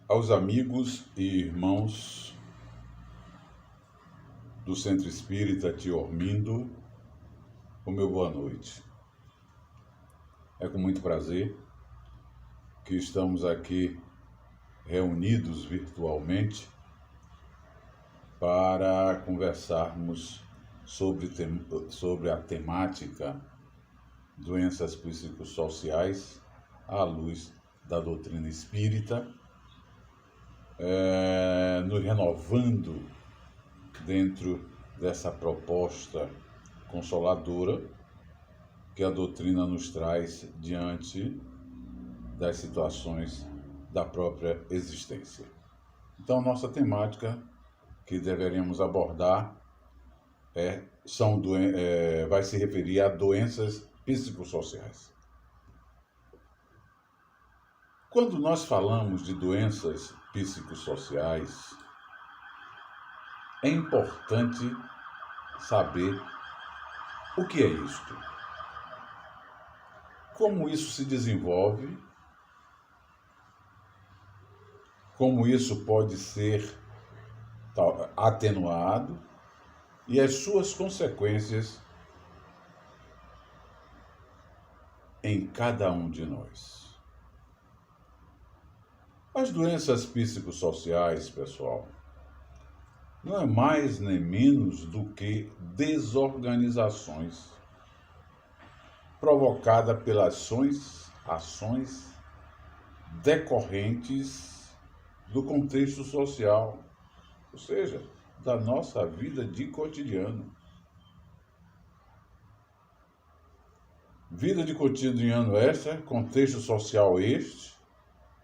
Aos amigos e irmãos do Centro Espírita Tio Ormindo, o meu boa noite. É com muito prazer que estamos aqui reunidos virtualmente para conversarmos sobre a temática doenças psicossociais à luz da doutrina espírita, nos renovando dentro dessa proposta consoladora que a doutrina nos traz diante das situações da própria existência. Então, nossa temática que deveríamos abordar vai se referir a doenças psicossociais. Quando nós falamos de doenças psicossociais, é importante saber o que é isto, como isso se desenvolve, como isso pode ser atenuado e as suas consequências em cada um de nós. As doenças psicossociais, pessoal, não é mais nem menos do que desorganizações provocadas pelas ações decorrentes do contexto social, ou seja, da nossa vida de cotidiano. Vida de cotidiano esta, contexto social este,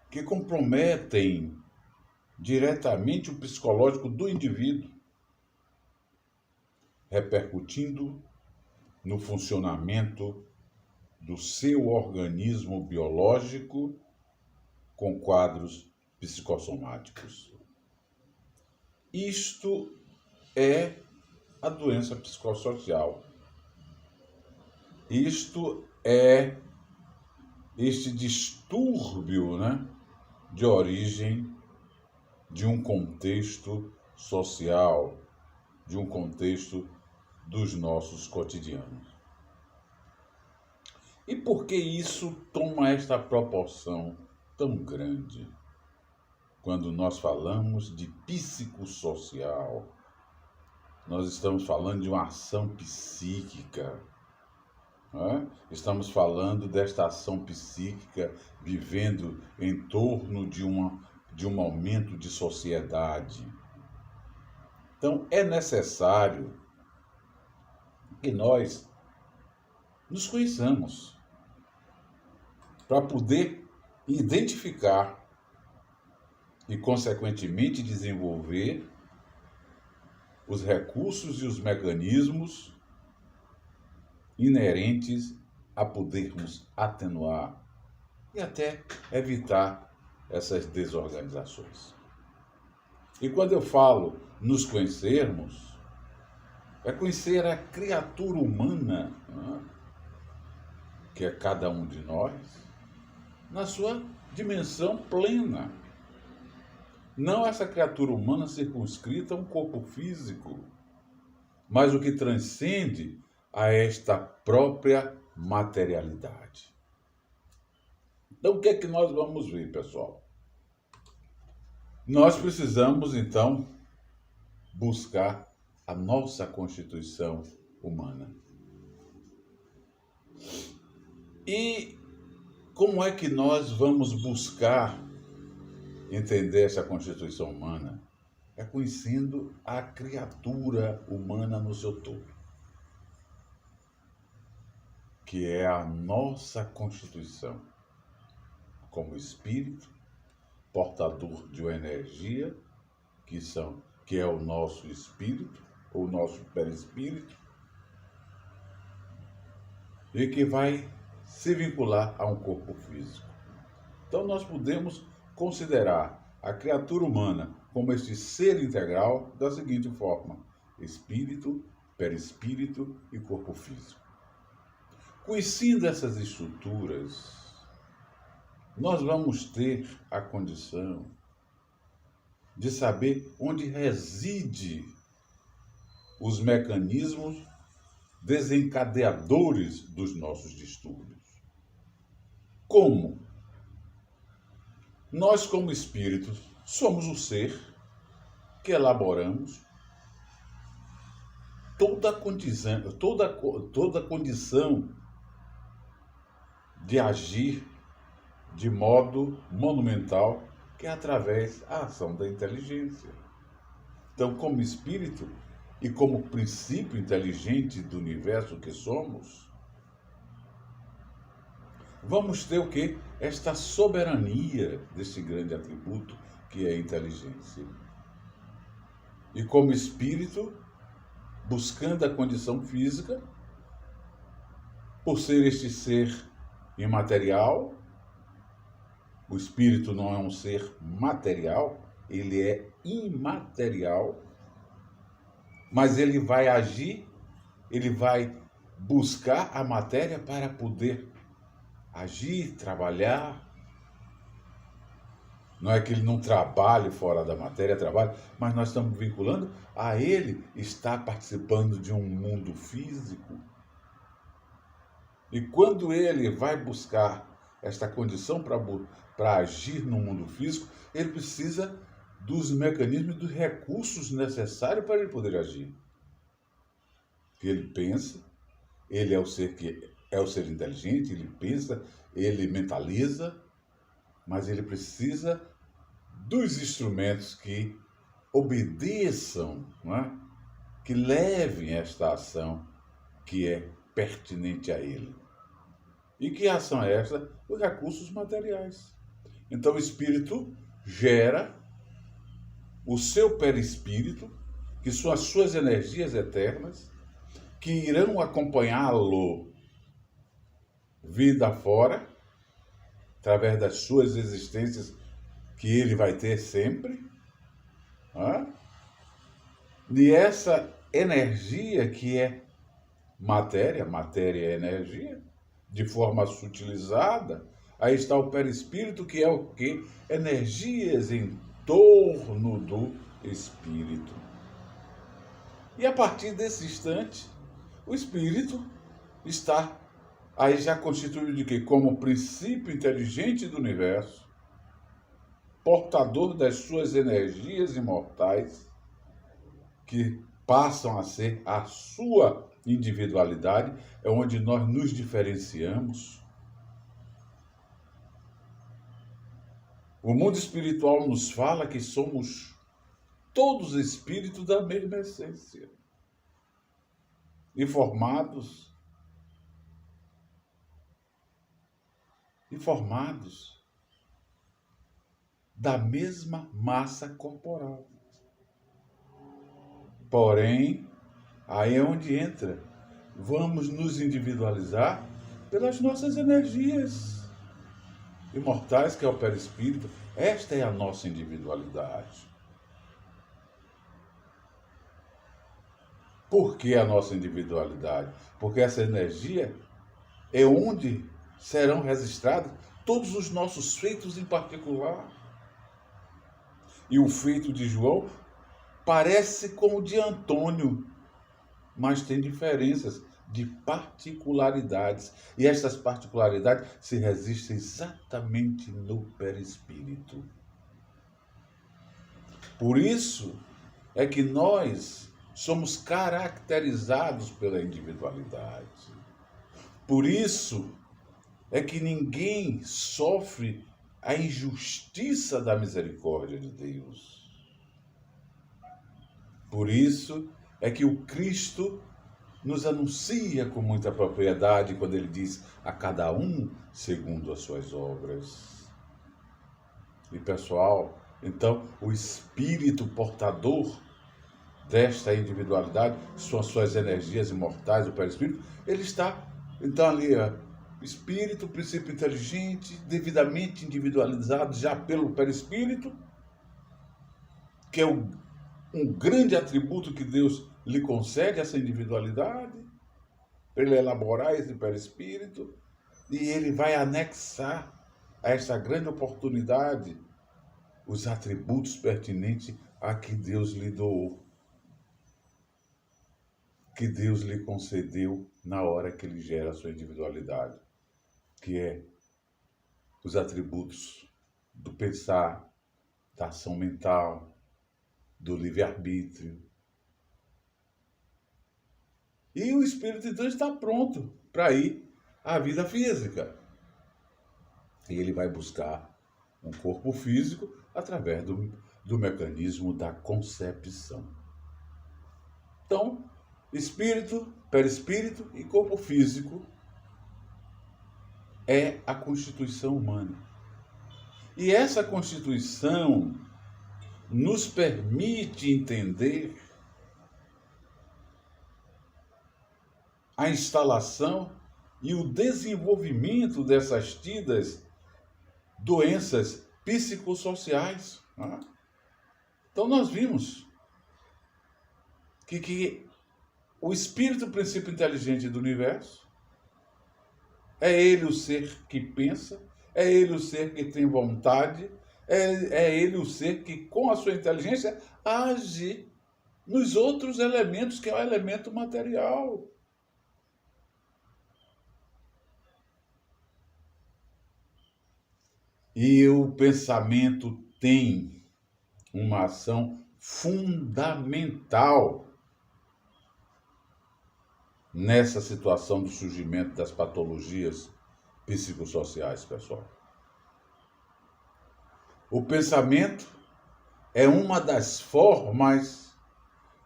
que comprometem diretamente o psicológico do indivíduo, repercutindo no funcionamento do seu organismo biológico com quadros psicossomáticos. Isto é a doença psicossocial. Isto é este distúrbio, de origem de um contexto social, de um contexto dos nossos cotidianos. E por que isso toma esta proporção tão grande? Quando nós falamos de psicossocial, nós estamos falando de uma ação psíquica. Estamos falando desta ação psíquica vivendo em torno de um momento de sociedade. Então, é necessário que nós nos conheçamos para poder identificar e, consequentemente, desenvolver os recursos e os mecanismos inerentes a podermos atenuar e até evitar essas desorganizações. E quando eu falo nos conhecermos, é conhecer a criatura humana, que é cada um de nós, na sua dimensão plena. Não essa criatura humana circunscrita a um corpo físico, mas o que transcende a esta própria materialidade. Então, o que é que nós vamos ver, pessoal? Nós precisamos, então, buscar a nossa constituição humana. E como é que nós vamos buscar entender essa constituição humana? É conhecendo a criatura humana no seu todo, que é a nossa constituição, como espírito, portador de uma energia, que é o nosso espírito, ou o nosso perispírito, e que vai se vincular a um corpo físico. Então nós podemos considerar a criatura humana como este ser integral da seguinte forma: espírito, perispírito e corpo físico. Conhecendo essas estruturas, nós vamos ter a condição de saber onde reside os mecanismos desencadeadores dos nossos distúrbios. Como? Nós, como espíritos, somos o ser que elaboramos toda a condição de agir de modo monumental, que é através da ação da inteligência. Então, como espírito e como princípio inteligente do universo que somos, vamos ter o quê? Esta soberania desse grande atributo que é a inteligência. E como espírito, buscando a condição física, por ser este ser imaterial, o espírito não é um ser material, ele é imaterial, mas ele vai agir, ele vai buscar a matéria para poder agir, trabalhar. Não é que ele não trabalhe fora da matéria, trabalha, mas nós estamos vinculando a ele estar participando de um mundo físico. E quando ele vai buscar esta condição para agir no mundo físico, ele precisa dos mecanismos e dos recursos necessários para ele poder agir. Ele pensa, ele é o ser que é o ser inteligente, ele pensa, ele mentaliza, mas ele precisa dos instrumentos que obedeçam, não é? Que levem esta ação que é pertinente a ele. E que ação é esta? Os recursos materiais. Então o espírito gera o seu perispírito, que são as suas energias eternas, que irão acompanhá-lo vida fora, através das suas existências que ele vai ter sempre. Né? E essa energia que é matéria é energia, de forma sutilizada, aí está o perispírito, que é o quê? Energias em torno do espírito. E a partir desse instante, o espírito está aí já constituído de quê? Como princípio inteligente do universo, portador das suas energias imortais, que passam a ser a sua individualidade, é onde nós nos diferenciamos. O mundo espiritual nos fala que somos todos espíritos da mesma essência e formados da mesma massa corporal. Porém, aí é onde entra. Vamos nos individualizar pelas nossas energias imortais, que é o perispírito. Esta é a nossa individualidade. Por que a nossa individualidade? Porque essa energia é onde serão registrados todos os nossos feitos em particular. E o feito de João parece com o de Antônio, mas tem diferenças de particularidades. E estas particularidades se resistem exatamente no perispírito. Por isso é que nós somos caracterizados pela individualidade. Por isso é que ninguém sofre a injustiça da misericórdia de Deus. Por isso é que o Cristo nos anuncia com muita propriedade quando ele diz a cada um segundo as suas obras. E pessoal, então o espírito portador desta individualidade, são as suas energias imortais, o perispírito, ele está então ali, espírito, princípio inteligente, devidamente individualizado já pelo perispírito, que é um grande atributo que Deus lhe concede, essa individualidade, para ele elaborar esse perispírito, e ele vai anexar a essa grande oportunidade os atributos pertinentes a que Deus lhe doou, que Deus lhe concedeu na hora que ele gera a sua individualidade, que é os atributos do pensar, da ação mental, do livre-arbítrio. E o espírito, então, está pronto para ir à vida física. E ele vai buscar um corpo físico através do mecanismo da concepção. Então, espírito, perispírito e corpo físico é a constituição humana. E essa constituição nos permite entender a instalação e o desenvolvimento dessas tidas doenças psicossociais. Então nós vimos que o espírito, princípio inteligente do universo, é ele o ser que pensa, é ele o ser que tem vontade, é ele o ser que, com a sua inteligência, age nos outros elementos, que é o elemento material. E o pensamento tem uma ação fundamental nessa situação do surgimento das patologias psicossociais, pessoal. O pensamento é uma das formas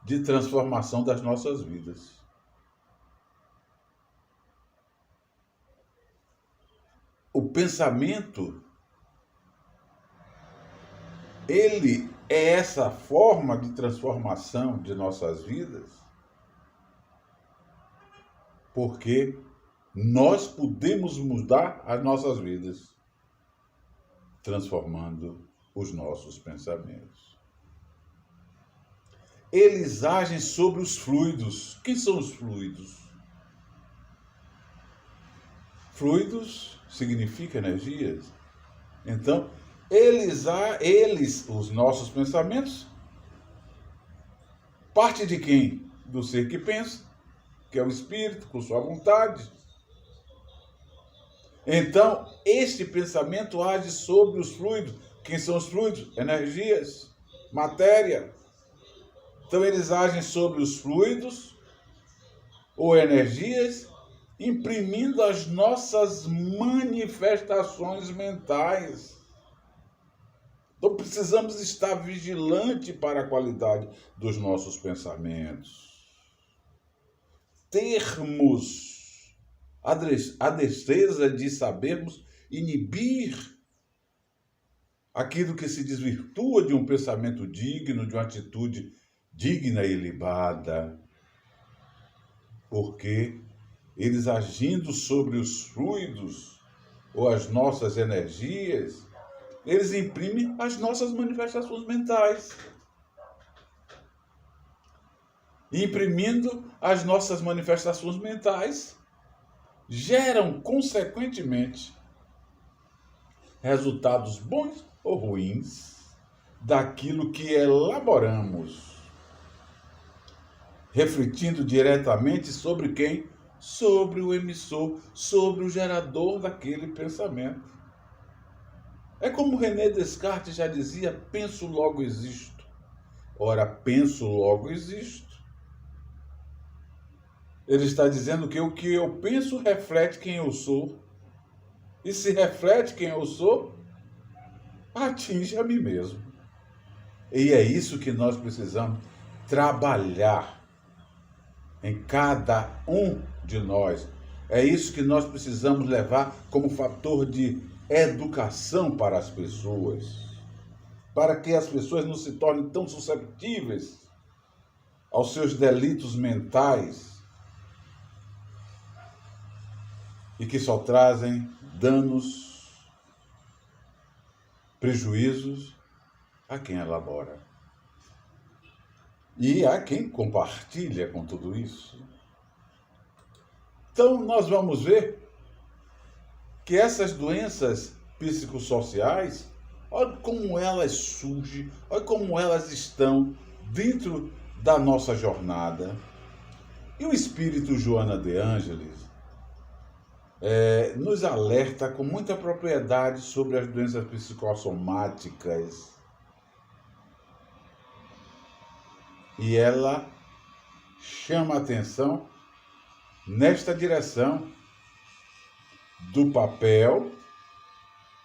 de transformação das nossas vidas. O pensamento, ele é essa forma de transformação de nossas vidas, porque nós podemos mudar as nossas vidas transformando os nossos pensamentos. Eles agem sobre os fluidos. Quem são os fluidos? Fluidos significa energias. Então, eles, os nossos pensamentos, parte de quem? Do ser que pensa, que é o espírito, com sua vontade. Então, este pensamento age sobre os fluidos. Quem são os fluidos? Energias, matéria. Então, eles agem sobre os fluidos ou energias, imprimindo as nossas manifestações mentais. Então, precisamos estar vigilantes para a qualidade dos nossos pensamentos. Termos a destreza de sabermos inibir aquilo que se desvirtua de um pensamento digno, de uma atitude digna e ilibada, porque eles, agindo sobre os fluidos ou as nossas energias, eles imprimem as nossas manifestações mentais. Imprimindo as nossas manifestações mentais, geram, consequentemente, resultados bons ou ruins daquilo que elaboramos, refletindo diretamente sobre quem? Sobre o emissor, sobre o gerador daquele pensamento. É como René Descartes já dizia: penso, logo existo. Ora, penso, logo existo. Ele está dizendo que o que eu penso reflete quem eu sou. E se reflete quem eu sou, atinge a mim mesmo. E é isso que nós precisamos trabalhar em cada um de nós. É isso que nós precisamos levar como fator de educação para as pessoas. Para que as pessoas não se tornem tão susceptíveis aos seus delitos mentais, e que só trazem danos, prejuízos a quem elabora. E a quem compartilha com tudo isso. Então, nós vamos ver que essas doenças psicossociais, olha como elas surgem, olha como elas estão dentro da nossa jornada. E o espírito Joana de Ângeles nos alerta com muita propriedade sobre as doenças psicossomáticas. E ela chama a atenção nesta direção do papel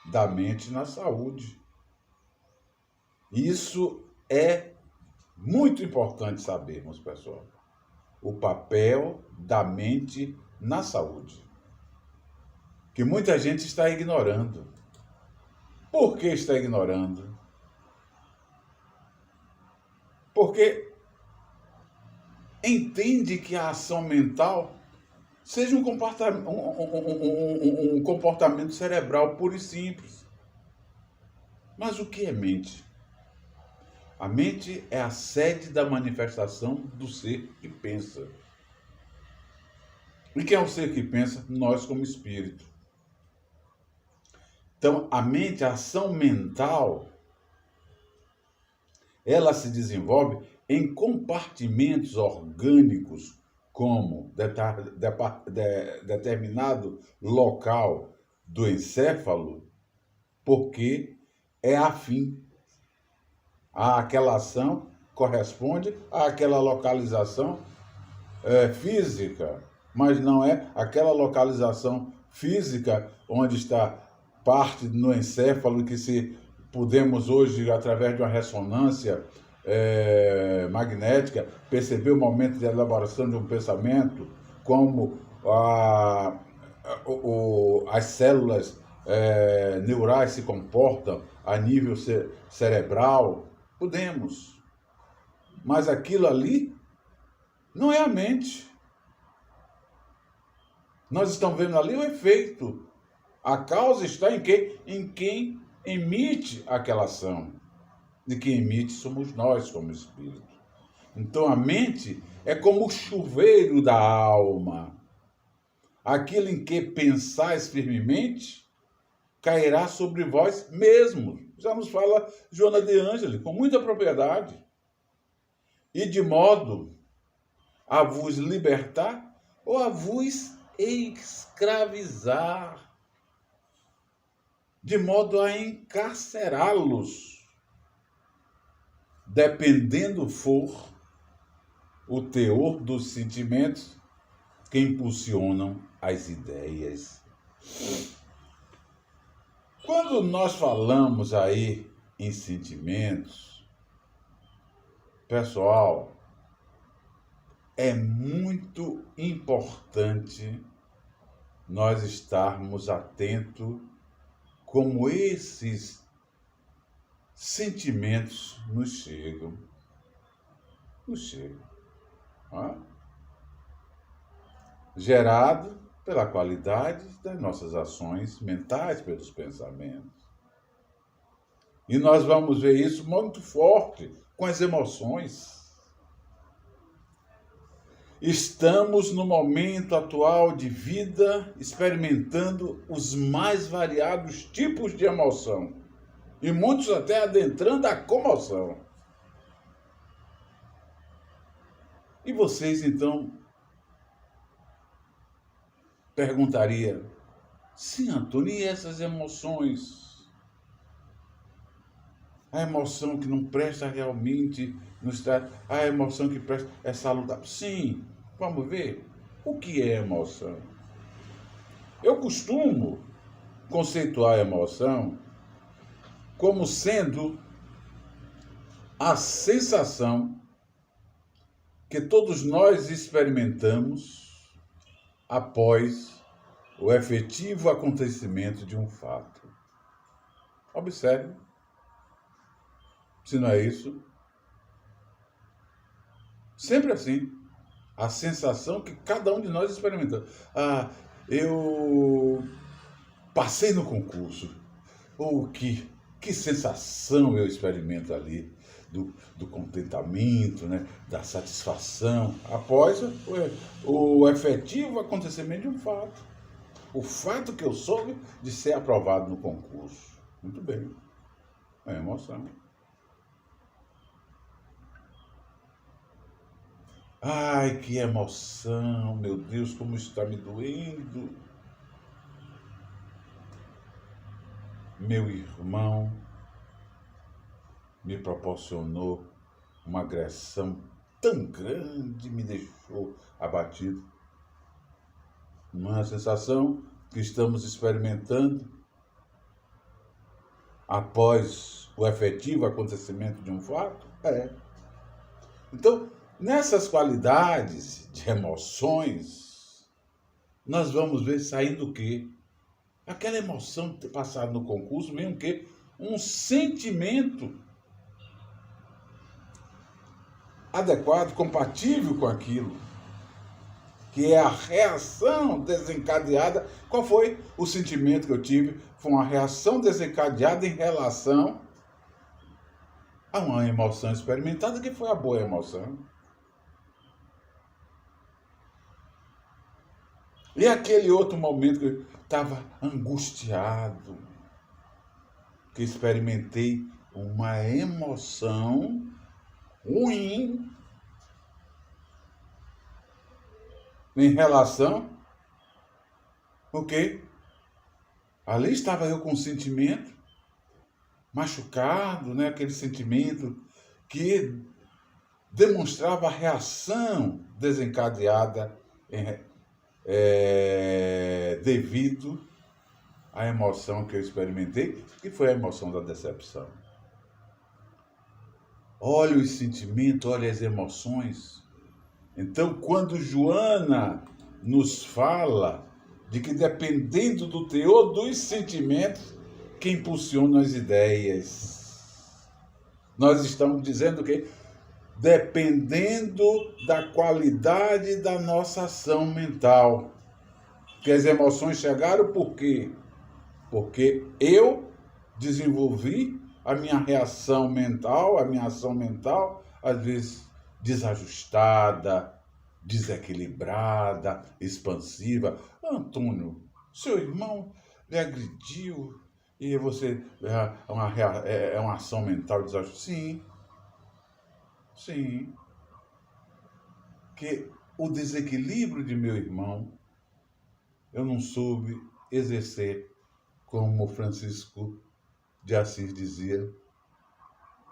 da mente na saúde. Isso é muito importante sabermos, pessoal. O papel da mente na saúde, que muita gente está ignorando. Por que está ignorando? Porque entende que a ação mental seja um comportamento cerebral puro e simples. Mas o que é mente? A mente é a sede da manifestação do ser que pensa. E quem é o ser que pensa? Nós como espírito. Então, a mente, a ação mental, ela se desenvolve em compartimentos orgânicos, como determinado local do encéfalo, porque é afim. Aquela ação corresponde àquela localização física, mas não é aquela localização física onde está parte no encéfalo que se podemos hoje, através de uma ressonância magnética, perceber o momento de elaboração de um pensamento, como as células neurais se comportam a nível cerebral. Podemos. Mas aquilo ali não é a mente. Nós estamos vendo ali o efeito. A causa está em quem? Em quem emite aquela ação. E quem emite somos nós como espírito. Então a mente é como o chuveiro da alma. Aquilo em que pensais firmemente cairá sobre vós mesmos. Já nos fala Joana de Ângeles, com muita propriedade. E de modo a vos libertar ou a vos escravizar. De modo a encarcerá-los. Dependendo for o teor dos sentimentos que impulsionam as ideias. Quando nós falamos aí em sentimentos, pessoal, é muito importante nós estarmos atentos como esses sentimentos nos chegam. Gerado pela qualidade das nossas ações mentais, pelos pensamentos. E nós vamos ver isso muito forte com as emoções. Estamos no momento atual de vida experimentando os mais variados tipos de emoção. E muitos até adentrando a comoção. E vocês, então, perguntaria: sim, Antônio, e essas emoções? A emoção que não presta realmente nos traz, a emoção que presta é saludável. Sim, vamos ver o que é emoção. Eu costumo conceituar a emoção como sendo a sensação que todos nós experimentamos após o efetivo acontecimento de um fato. Observe, se não é isso. Sempre assim, a sensação que cada um de nós experimenta. Eu passei no concurso. Que sensação eu experimento ali do contentamento, né, da satisfação após o efetivo acontecimento de um fato. O fato que eu soube de ser aprovado no concurso. Muito bem. É emoção. Ai, que emoção, meu Deus, como isso está me doendo. Meu irmão me proporcionou uma agressão tão grande, me deixou abatido. Uma sensação que estamos experimentando após o efetivo acontecimento de um fato? É. Então, nessas qualidades de emoções, nós vamos ver saindo o quê? Aquela emoção de ter passado no concurso, vem o quê? Um sentimento adequado, compatível com aquilo, que é a reação desencadeada. Qual foi o sentimento que eu tive? Foi uma reação desencadeada em relação a uma emoção experimentada, que foi a boa emoção. E aquele outro momento que eu estava angustiado, que experimentei uma emoção ruim em relação o quê? Ali estava eu com um sentimento machucado, né? Aquele sentimento que demonstrava a reação desencadeada devido à emoção que eu experimentei, que foi a emoção da decepção. Olha os sentimentos, olha as emoções. Então, quando Joana nos fala de que dependendo do teor dos sentimentos que impulsionam as ideias, nós estamos dizendo que dependendo da qualidade da nossa ação mental. Que as emoções chegaram por quê? Porque eu desenvolvi a minha reação mental, a minha ação mental, às vezes desajustada, desequilibrada, expansiva. Antônio, seu irmão lhe agrediu e você é uma ação mental desajustada? Sim. Que o desequilíbrio de meu irmão eu não soube exercer, como Francisco de Assis dizia: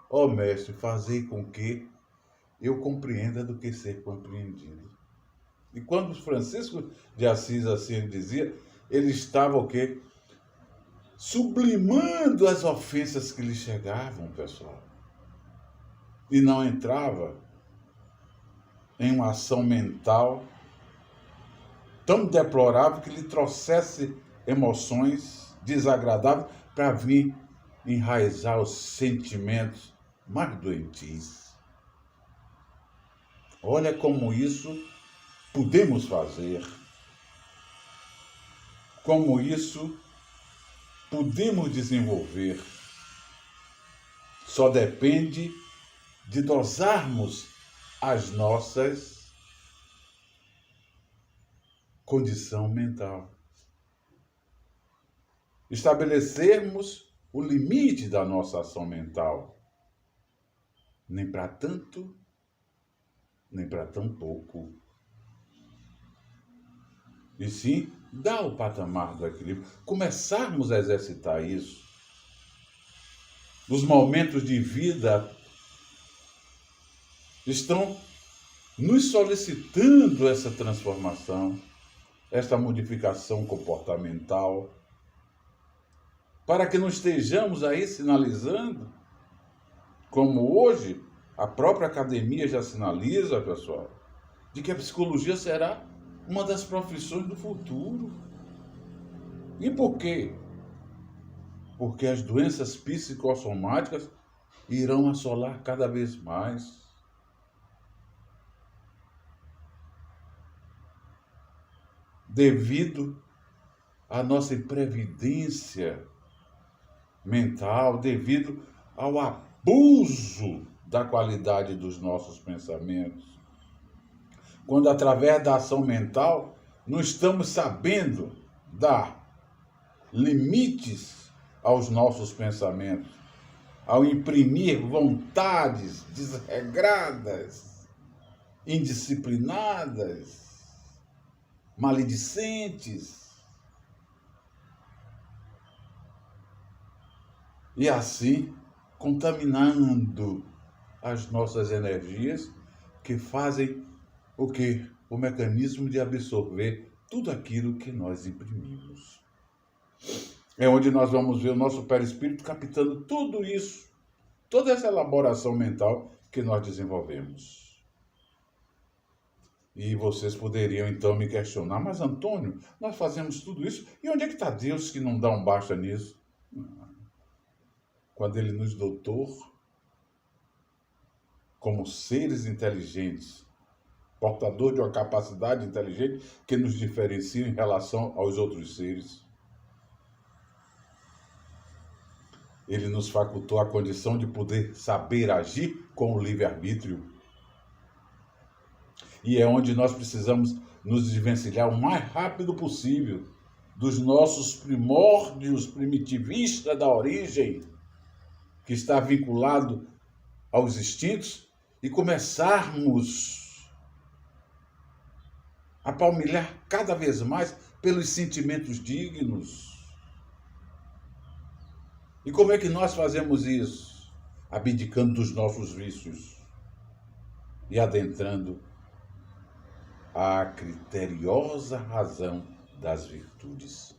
ó mestre, fazei com que eu compreenda do que ser compreendido. E quando Francisco de Assis assim dizia, ele estava o quê? Sublimando as ofensas que lhe chegavam, pessoal. E não entrava em uma ação mental tão deplorável que lhe trouxesse emoções desagradáveis para vir enraizar os sentimentos mais doentios. Olha como isso podemos fazer, como isso podemos desenvolver. Só depende de dosarmos as nossas condição mental. Estabelecermos o limite da nossa ação mental. Nem para tanto, nem para tão pouco. E sim, dar o patamar do equilíbrio. Começarmos a exercitar isso. Os momentos de vida estão nos solicitando essa transformação, esta modificação comportamental, para que não estejamos aí sinalizando, como hoje a própria academia já sinaliza, pessoal, de que a psicologia será uma das profissões do futuro. E por quê? Porque as doenças psicossomáticas irão assolar cada vez mais. Devido à nossa imprevidência mental, devido ao abuso da qualidade dos nossos pensamentos. Quando, através da ação mental, não estamos sabendo dar limites aos nossos pensamentos. ao imprimir vontades desregradas, indisciplinadas, maledicentes. E assim, contaminando as nossas energias, que fazem o quê? O mecanismo de absorver tudo aquilo que nós imprimimos. É onde nós vamos ver o nosso perispírito captando tudo isso, toda essa elaboração mental que nós desenvolvemos. E vocês poderiam então me questionar, mas Antônio, nós fazemos tudo isso, e onde é que está Deus que não dá um basta nisso? Quando Ele nos dotou como seres inteligentes, portador de uma capacidade inteligente que nos diferencia em relação aos outros seres. Ele nos facultou a condição de poder saber agir com o livre-arbítrio. E é onde nós precisamos nos desvencilhar o mais rápido possível dos nossos primórdios primitivistas da origem, que está vinculado aos instintos, e começarmos a palmilhar cada vez mais pelos sentimentos dignos. E como é que nós fazemos isso? Abdicando dos nossos vícios e adentrando a criteriosa razão das virtudes.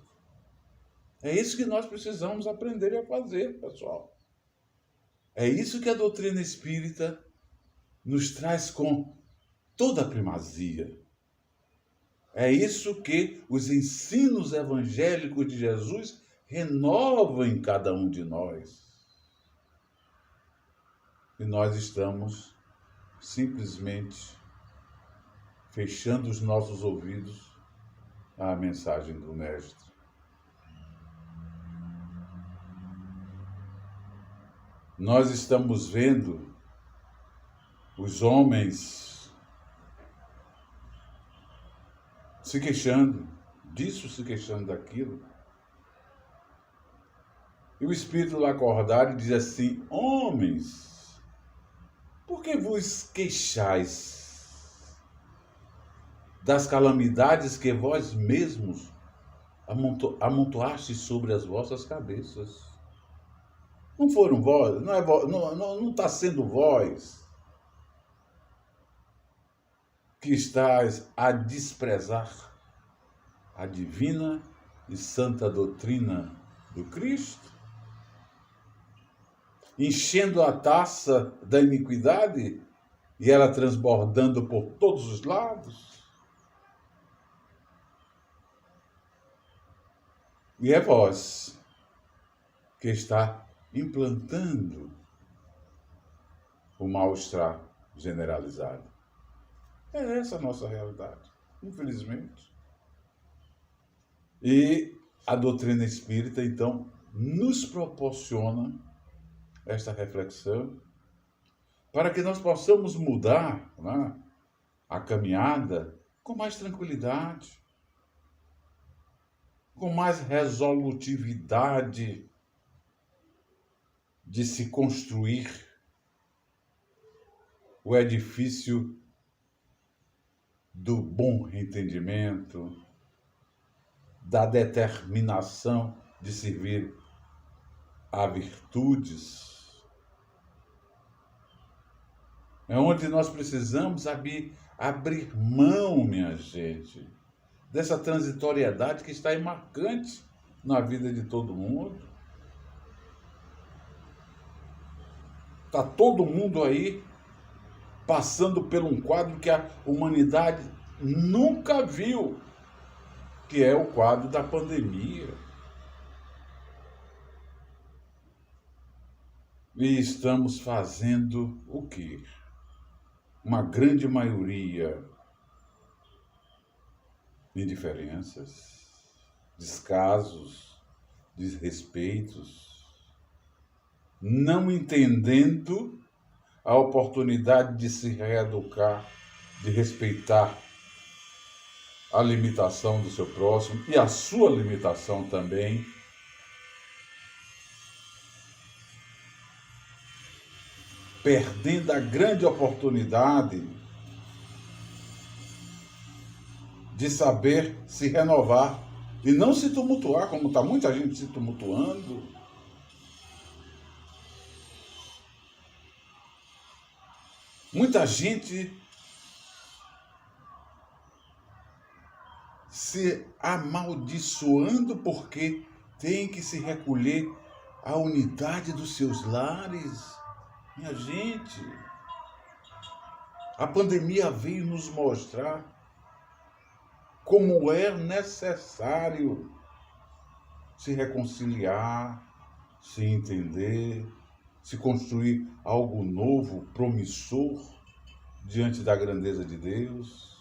É isso que nós precisamos aprender a fazer, pessoal. É isso que a doutrina espírita nos traz com toda a primazia. É isso que os ensinos evangélicos de Jesus renovam em cada um de nós. E nós estamos simplesmente fechando os nossos ouvidos à mensagem do Mestre. Nós estamos vendo os homens se queixando disso, se queixando daquilo. E o Espírito lá acordado e diz assim: homens, por que vos queixais das calamidades que vós mesmos amontoastes sobre as vossas cabeças? Não foram vós, não está sendo vós que estáis a desprezar a divina e santa doutrina do Cristo, enchendo a taça da iniquidade e ela transbordando por todos os lados? E é vós que está implantando o mal-estar generalizado. É essa a nossa realidade, infelizmente. E a doutrina espírita, então, nos proporciona esta reflexão para que nós possamos mudar, né, a caminhada com mais tranquilidade, com mais resolutividade de se construir o edifício do bom entendimento, da determinação de servir a virtudes. É onde nós precisamos abrir mão, minha gente, dessa transitoriedade que está aí marcante na vida de todo mundo. Está todo mundo aí passando por um quadro que a humanidade nunca viu, que é o quadro da pandemia. E estamos fazendo o quê? Uma grande maioria, indiferenças, descasos, desrespeitos, não entendendo a oportunidade de se reeducar, de respeitar a limitação do seu próximo e a sua limitação também. perdendo a grande oportunidade de saber se renovar e não se tumultuar, como está muita gente se tumultuando. Muita gente se amaldiçoando porque tem que se recolher à unidade dos seus lares. Minha gente, a pandemia veio nos mostrar como é necessário se reconciliar, se entender, se construir algo novo, promissor, diante da grandeza de Deus.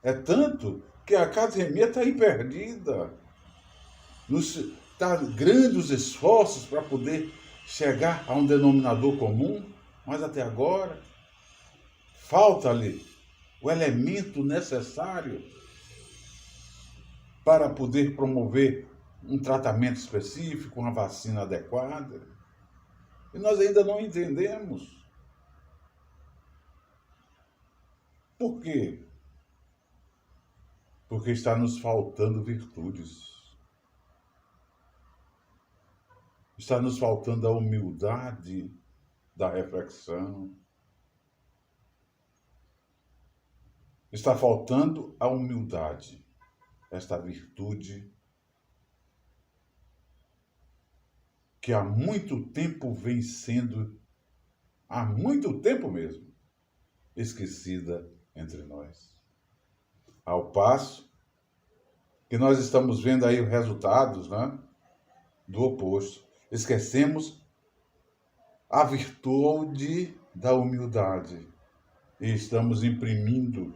É tanto que a academia está aí perdida. Está grandes os esforços para poder chegar a um denominador comum, mas até agora falta-lhe o elemento necessário para poder promover um tratamento específico, uma vacina adequada. E nós ainda não entendemos. Por quê? Porque está nos faltando virtudes. Está nos faltando a humildade da reflexão. Está faltando a humildade, esta virtude que há muito tempo vem sendo, há muito tempo mesmo, esquecida entre nós. Ao passo que nós estamos vendo aí os resultados, né, do oposto. Esquecemos a virtude da humildade e estamos imprimindo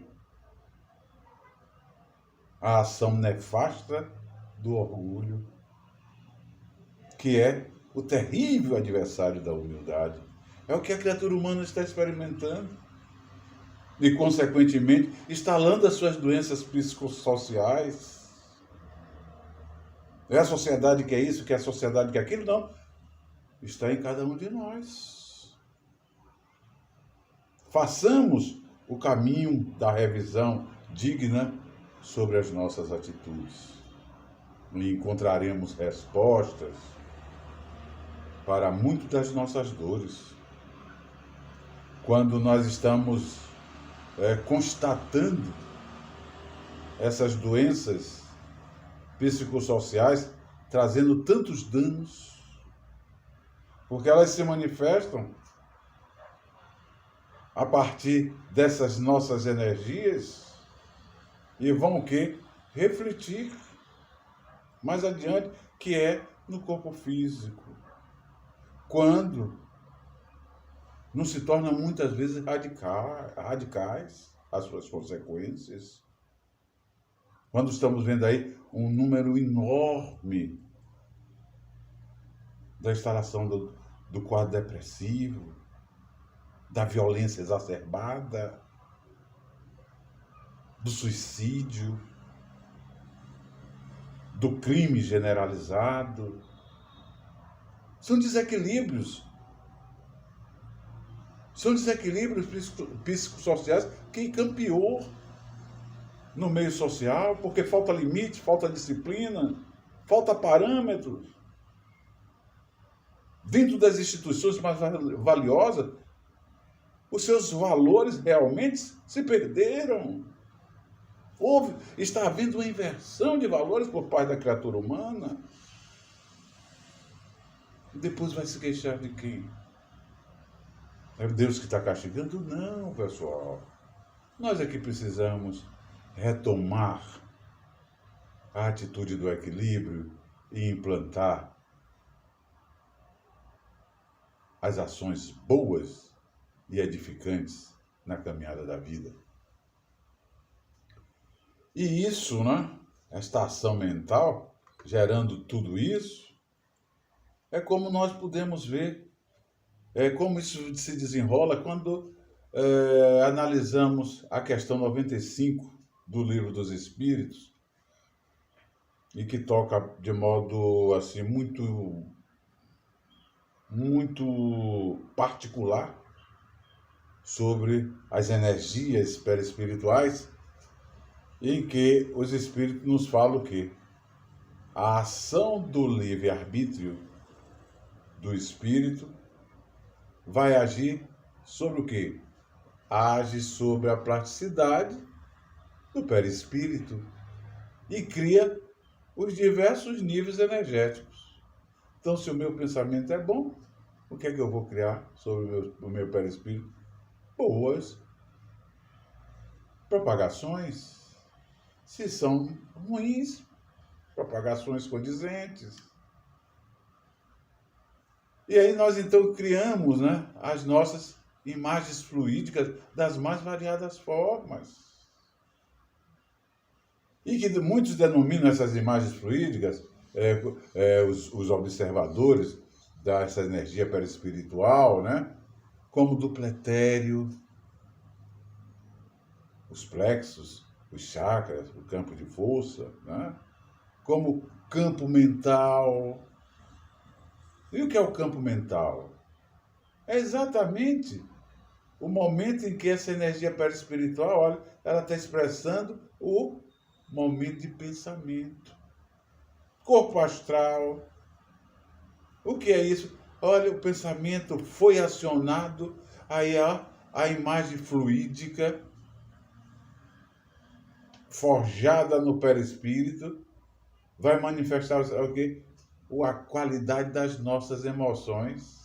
a ação nefasta do orgulho, que é o terrível adversário da humildade. É o que a criatura humana está experimentando e, consequentemente, instalando as suas doenças psicossociais. É a sociedade que é isso, que é a sociedade que é aquilo? Não. Está em cada um de nós. Façamos o caminho da revisão digna sobre as nossas atitudes. E encontraremos respostas para muitas das nossas dores. Quando nós estamos constatando essas doenças psicossociais trazendo tantos danos, porque elas se manifestam a partir dessas nossas energias e vão o quê? Refletir mais adiante, que é no corpo físico. Quando não se tornam muitas vezes radicais as suas consequências. Quando estamos vendo aí um número enorme da instalação do quadro depressivo, da violência exacerbada, do suicídio, do crime generalizado. São desequilíbrios psicossociais que campeou no meio social, porque falta limite, falta disciplina, falta parâmetros. Dentro das instituições mais valiosas, os seus valores realmente se perderam. Está havendo uma inversão de valores por parte da criatura humana. E depois vai se queixar de quem? É Deus que está castigando? Não, pessoal. Nós é que precisamos retomar a atitude do equilíbrio e implantar as ações boas e edificantes na caminhada da vida. E isso, né? Esta ação mental, gerando tudo isso, é como nós podemos ver, é como isso se desenrola quando analisamos a questão 95 do Livro dos Espíritos, e que toca de modo assim muito particular sobre as energias perespirituais, em que os espíritos nos falam que a ação do livre-arbítrio do espírito vai agir sobre o quê? Age sobre a plasticidade do perispírito e cria os diversos níveis energéticos. Então, se o meu pensamento é bom, o que é que eu vou criar sobre o meu perispírito? Boas propagações. Se são ruins, propagações condizentes. E aí nós então criamos, né, as nossas imagens fluídicas das mais variadas formas. E que muitos denominam essas imagens fluídicas, os observadores dessa energia perispiritual, né, como dupletério, os plexos, os chakras, o campo de força, né, como campo mental. E o que é o campo mental? É exatamente o momento em que essa energia perispiritual, olha, ela está expressando o momento de pensamento. Corpo astral. O que é isso? Olha, o pensamento foi acionado, aí a imagem fluídica forjada no perispírito vai manifestar o quê? A qualidade das nossas emoções.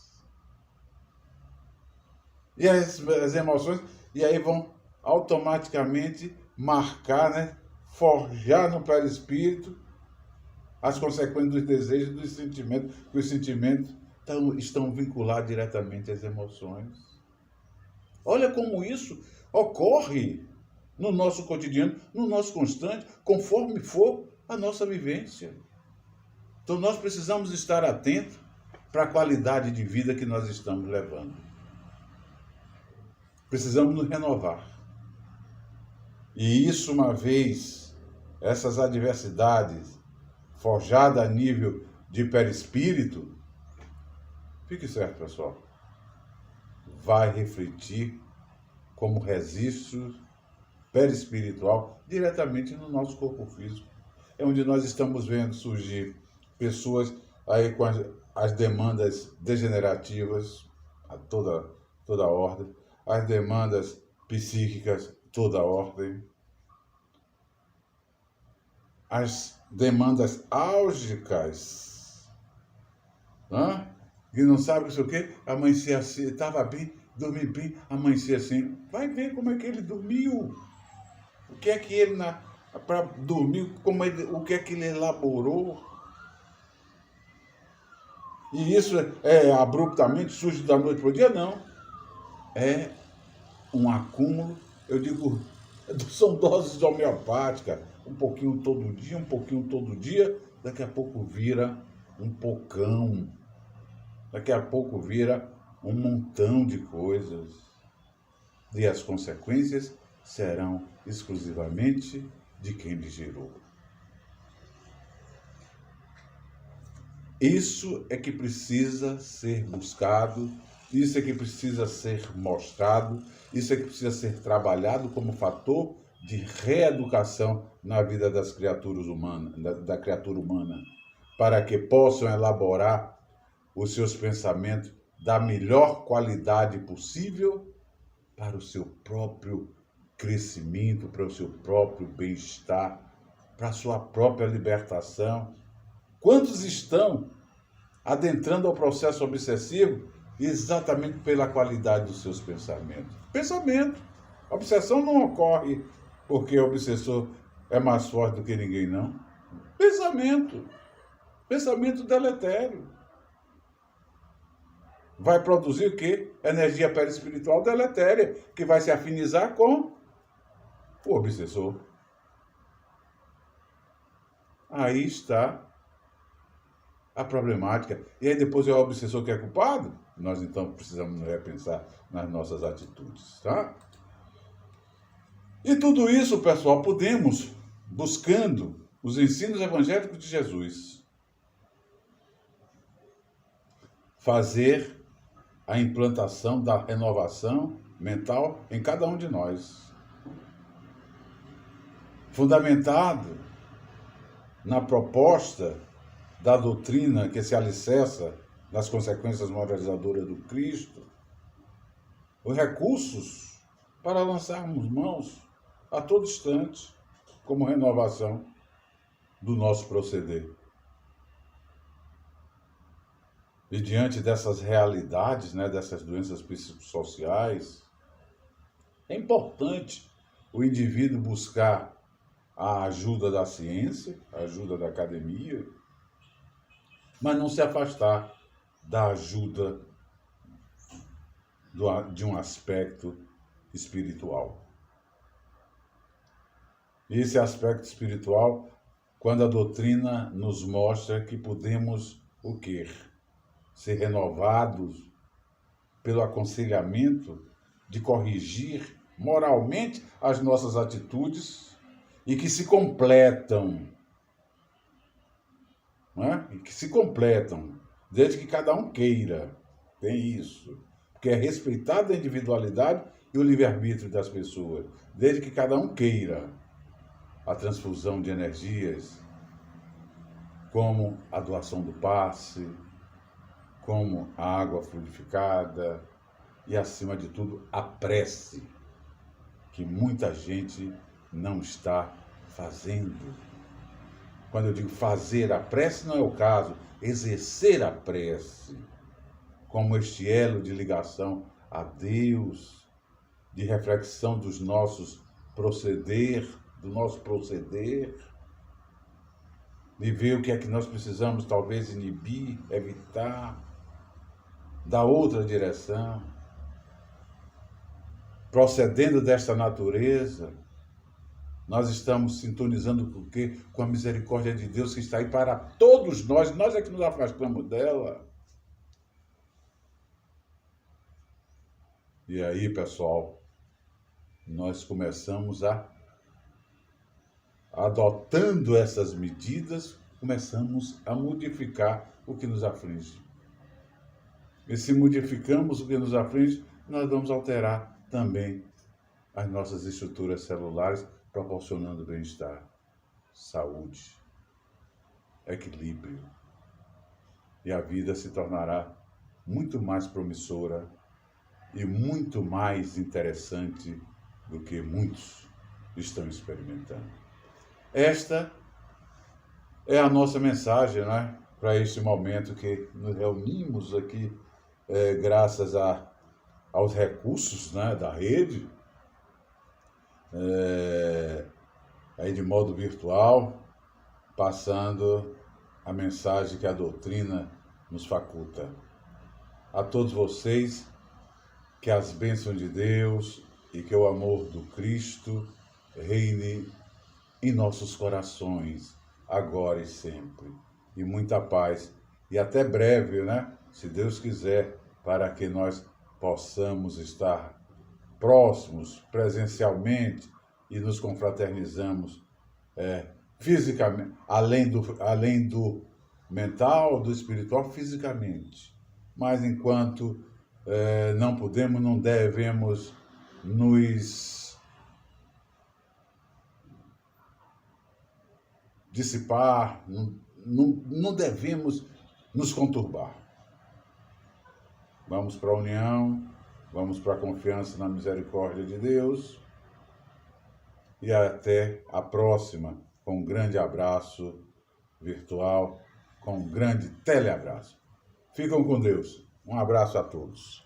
E as emoções, e aí vão automaticamente marcar, né? Forjar no perispírito as consequências dos desejos e dos sentimentos, que os sentimentos estão vinculados diretamente às emoções. Olha como isso ocorre no nosso cotidiano, no nosso constante, conforme for a nossa vivência. Então nós precisamos estar atentos para a qualidade de vida que nós estamos levando. Precisamos nos renovar. E isso, uma vez, essas adversidades forjadas a nível de perispírito, fique certo, pessoal, vai refletir como registro perispiritual diretamente no nosso corpo físico. É onde nós estamos vendo surgir pessoas aí com as demandas degenerativas a toda ordem, as demandas psíquicas toda ordem, as demandas álgicas, né? E não sabe o que, amanhecer assim, estava bem, dormi bem, amanhecer assim. Vai ver como é que ele dormiu, o que é que ele, para dormir, o que é que ele elaborou. E isso abruptamente surge da noite para o dia? Não. É um acúmulo, eu digo, são doses homeopáticas, um pouquinho todo dia, daqui a pouco vira um pocão, daqui a pouco vira um montão de coisas. E as consequências serão exclusivamente de quem lhe gerou. Isso é que precisa ser buscado, isso é que precisa ser mostrado, isso é que precisa ser trabalhado como fator de reeducação na vida das criaturas humanas, da criatura humana, para que possam elaborar os seus pensamentos da melhor qualidade possível para o seu próprio crescimento, para o seu próprio bem-estar, para a sua própria libertação. Quantos estão adentrando ao processo obsessivo exatamente pela qualidade dos seus pensamentos? Pensamento. A obsessão não ocorre porque o obsessor é mais forte do que ninguém, não. Pensamento. Pensamento deletério. Vai produzir o quê? Energia perispiritual deletéria, que vai se afinizar com o obsessor. Aí está a problemática. E aí depois é o obsessor que é culpado? Nós então precisamos repensar nas nossas atitudes, tá? E tudo isso, pessoal, podemos buscando os ensinos evangélicos de Jesus. Fazer a implantação da renovação mental em cada um de nós. Fundamentado na proposta da doutrina que se alicerça nas consequências moralizadoras do Cristo, os recursos para lançarmos mãos a todo instante, como renovação do nosso proceder. E diante dessas realidades, dessas doenças psicossociais, é importante o indivíduo buscar a ajuda da ciência, a ajuda da academia, mas não se afastar da ajuda de um aspecto espiritual. Esse aspecto espiritual, quando a doutrina nos mostra que podemos o quê? Ser renovados pelo aconselhamento de corrigir moralmente as nossas atitudes e que se completam, e que se completam, desde que cada um queira. Tem isso, porque é respeitada a individualidade e o livre-arbítrio das pessoas, desde que cada um queira a transfusão de energias, como a doação do passe, como a água fluidificada e, acima de tudo, a prece, que muita gente não está fazendo. Quando eu digo fazer a prece, não é o caso, exercer a prece, como este elo de ligação a Deus, de reflexão dos nossos do nosso proceder, de ver o que é que nós precisamos talvez inibir, evitar, da outra direção, procedendo desta natureza, nós estamos sintonizando com o quê? Com a misericórdia de Deus que está aí para todos nós é que nos afastamos dela. E aí, pessoal, nós começamos adotando essas medidas, começamos a modificar o que nos aflige. E se modificamos o que nos aflige, nós vamos alterar também as nossas estruturas celulares, proporcionando bem-estar, saúde, equilíbrio. E a vida se tornará muito mais promissora e muito mais interessante do que muitos estão experimentando. Esta é a nossa mensagem, para este momento que nos reunimos aqui, graças aos recursos, da rede, aí de modo virtual, passando a mensagem que a doutrina nos faculta. A todos vocês, que as bênçãos de Deus e que o amor do Cristo reine em nossos corações, agora e sempre. E muita paz. E até breve, se Deus quiser, para que nós possamos estar próximos, presencialmente, e nos confraternizamos fisicamente, além do mental, do espiritual, fisicamente. Mas enquanto não podemos, não devemos nos dissipar, não devemos nos conturbar. Vamos para a união, vamos para a confiança na misericórdia de Deus e até a próxima, com um grande abraço virtual, com um grande teleabraço. Ficam com Deus. Um abraço a todos.